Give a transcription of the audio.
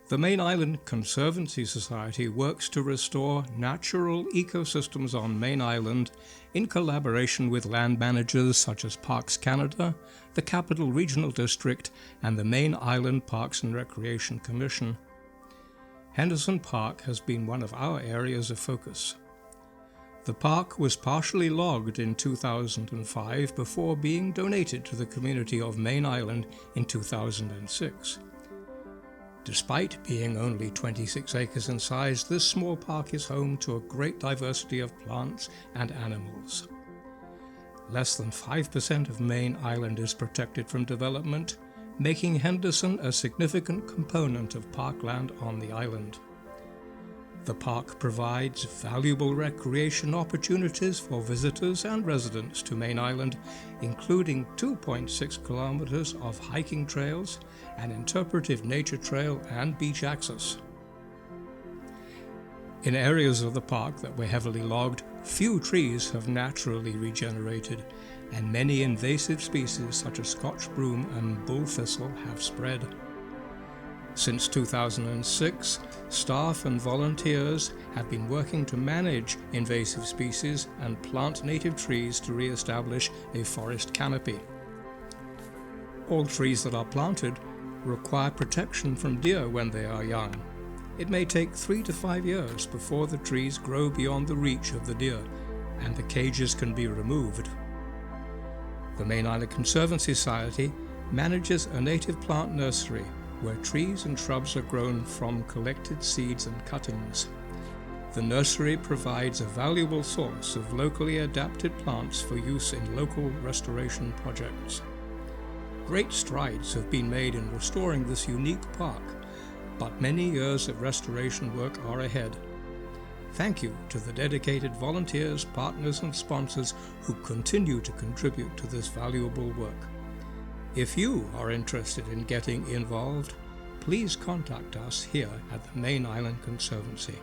The Mayne Island Conservancy Society works to restore natural ecosystems on Mayne Island in collaboration with land managers such as Parks Canada, the Capital Regional District, and the Mayne Island Parks and Recreation Commission. Henderson Park has been one of our areas of focus. The park was partially logged in 2005 before being donated to the community of Mayne Island in 2006. Despite being only 26 acres in size, this small park is home to a great diversity of plants and animals. Less than 5% of Mayne Island is protected from development, making Henderson a significant component of parkland on the island. The park provides valuable recreation opportunities for visitors and residents to Mayne Island, including 2.6 kilometers of hiking trails, an interpretive nature trail, and beach access. In areas of the park that were heavily logged, few trees have naturally regenerated, and many invasive species such as Scotch broom and bull thistle have spread. Since 2006, staff and volunteers have been working to manage invasive species and plant native trees to re-establish a forest canopy. All trees that are planted require protection from deer when they are young. It may take 3 to 5 years before the trees grow beyond the reach of the deer and the cages can be removed. The Mayne Island Conservancy Society manages a native plant nursery where trees and shrubs are grown from collected seeds and cuttings. The nursery provides a valuable source of locally adapted plants for use in local restoration projects. Great strides have been made in restoring this unique park, but many years of restoration work are ahead. Thank you to the dedicated volunteers, partners and sponsors who continue to contribute to this valuable work. If you are interested in getting involved, please contact us here at the Mayne Island Conservancy.